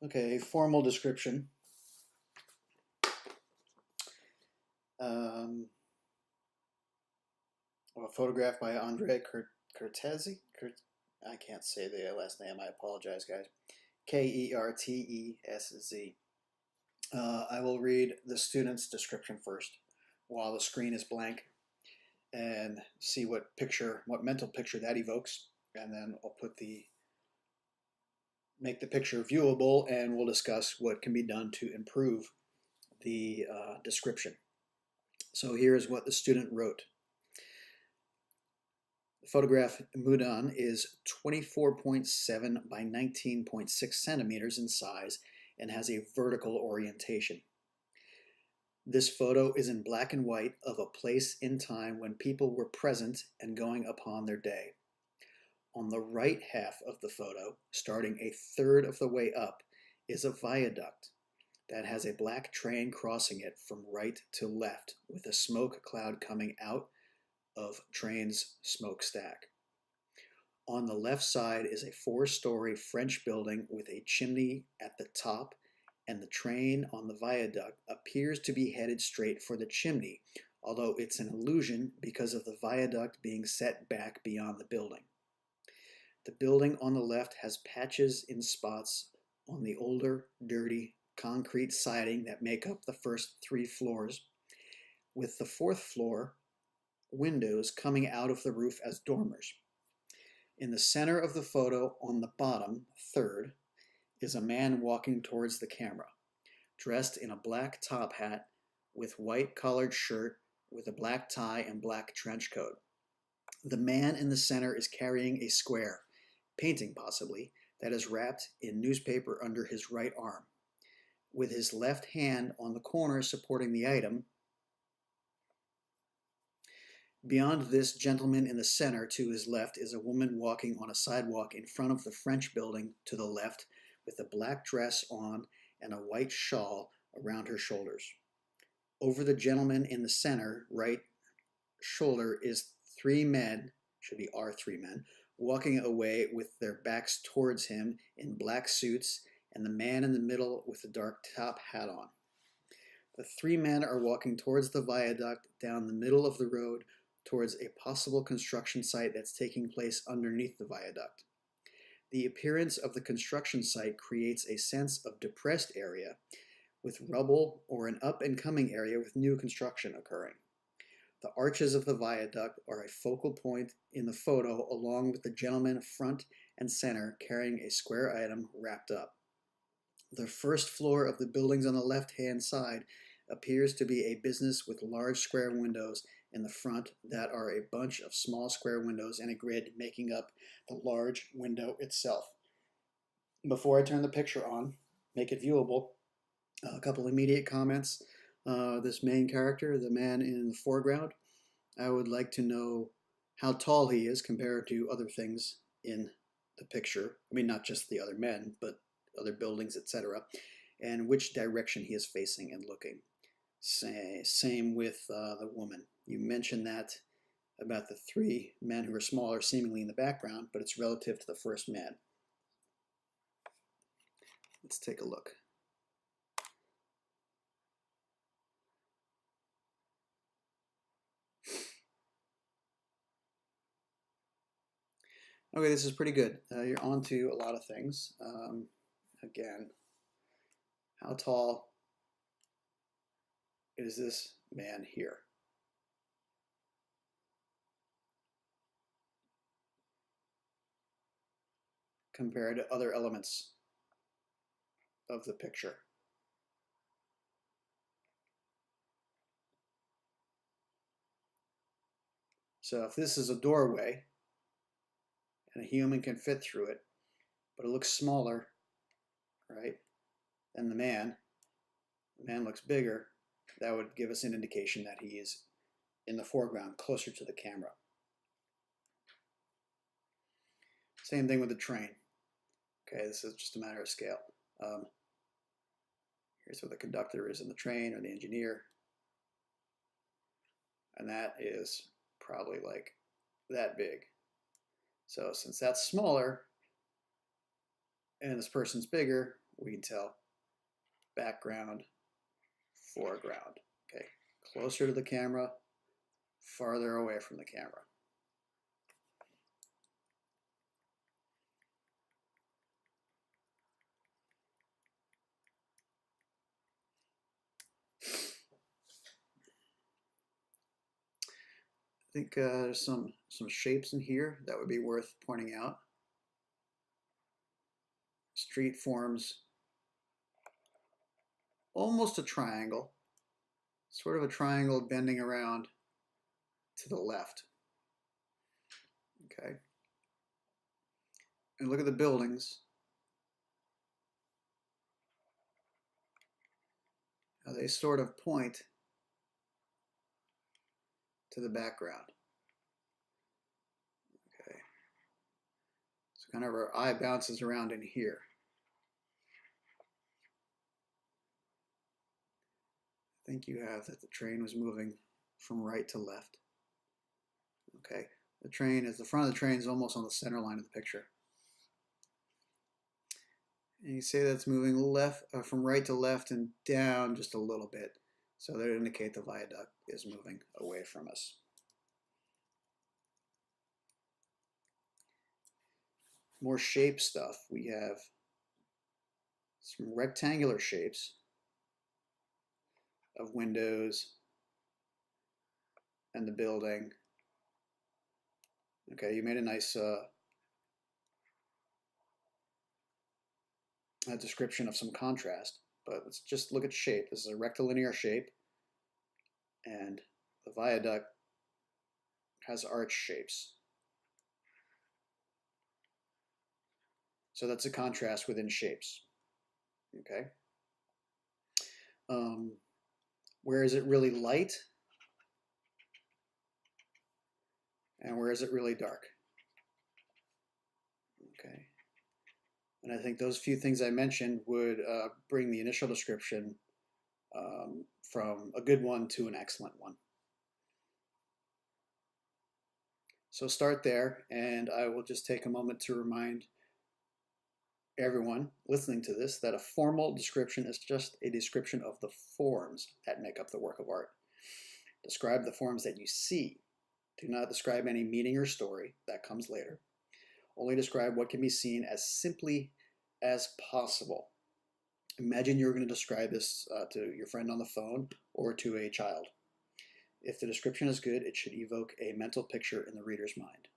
Okay, formal description. A photograph by Andre Kertesz. I can't say the last name. I apologize, guys. Kertesz. I will read the student's description first, while the screen is blank, and see what mental picture that evokes, and then I'll make the picture viewable, and we'll discuss what can be done to improve the description. So here's what the student wrote. The photograph Mudan is 24.7 by 19.6 centimeters in size and has a vertical orientation. This photo is in black and white of a place in time when people were present and going upon their day. On the right half of the photo, starting a third of the way up, is a viaduct that has a black train crossing it from right to left with a smoke cloud coming out of train's smokestack. On the left side is a 4-story French building with a chimney at the top, and the train on the viaduct appears to be headed straight for the chimney, although it's an illusion because of the viaduct being set back beyond the building. The building on the left has patches in spots on the older, dirty concrete siding that make up the first 3 floors, with the 4th floor windows coming out of the roof as dormers. In the center of the photo, on the bottom third, is a man walking towards the camera, dressed in a black top hat with white collared shirt with a black tie and black trench coat. The man in the center is carrying a square, painting possibly, that is wrapped in newspaper under his right arm. With his left hand on the corner supporting the item, beyond this gentleman in the center to his left is a woman walking on a sidewalk in front of the French building to the left with a black dress on and a white shawl around her shoulders. Over the gentleman in the center right shoulder is 3 men, are 3 men, walking away with their backs towards him in black suits, and the man in the middle with the dark top hat on. The 3 men are walking towards the viaduct down the middle of the road towards a possible construction site that's taking place underneath the viaduct. The appearance of the construction site creates a sense of depressed area with rubble or an up-and-coming area with new construction occurring. The arches of the viaduct are a focal point in the photo along with the gentleman front and center carrying a square item wrapped up. The first floor of the buildings on the left-hand side appears to be a business with large square windows in the front that are a bunch of small square windows and a grid making up the large window itself. Before I turn the picture on, make it viewable, a couple immediate comments. This main character, the man in the foreground, I would like to know how tall he is compared to other things in the picture. I mean, not just the other men, but other buildings, etc., and which direction he is facing and looking. Same with the woman. You mentioned that about the 3 men who are smaller seemingly in the background, but it's relative to the first man. Let's take a look. Okay, this is pretty good. You're on to a lot of things. Again, how tall is this man here? Compared to other elements of the picture. So if this is a doorway and a human can fit through it, but it looks smaller, right, than the man looks bigger, that would give us an indication that he is in the foreground, closer to the camera. Same thing with the train. Okay, this is just a matter of scale. Here's where the conductor is in the train, or the engineer. And that is probably like that big. So since that's smaller and this person's bigger, we can tell background, foreground. Okay, closer to the camera, farther away from the camera. I think there's some shapes in here that would be worth pointing out. Street forms almost a triangle, sort of a triangle bending around to the left. Okay. And look at the buildings. Now they sort of point to the background. Okay. So kind of our eye bounces around in here. I think you have that the train was moving from right to left. Okay. The front of the train is almost on the center line of the picture. And you say that's moving from right to left and down just a little bit. So that would indicate the viaduct is moving away from us. More shape stuff. We have some rectangular shapes of windows and the building. Okay, you made a nice a description of some contrast, but let's just look at shape. This is a rectilinear shape, and the viaduct has arch shapes. So that's a contrast within shapes. Okay. Where is it really light? And where is it really dark? Okay. And I think those few things I mentioned would bring the initial description from a good one to an excellent one. So start there, and I will just take a moment to remind everyone listening to this that a formal description is just a description of the forms that make up the work of art. Describe the forms that you see. Do not describe any meaning or story. That comes later. Only describe what can be seen as simply as possible. Imagine you're going to describe this to your friend on the phone or to a child. If the description is good, it should evoke a mental picture in the reader's mind.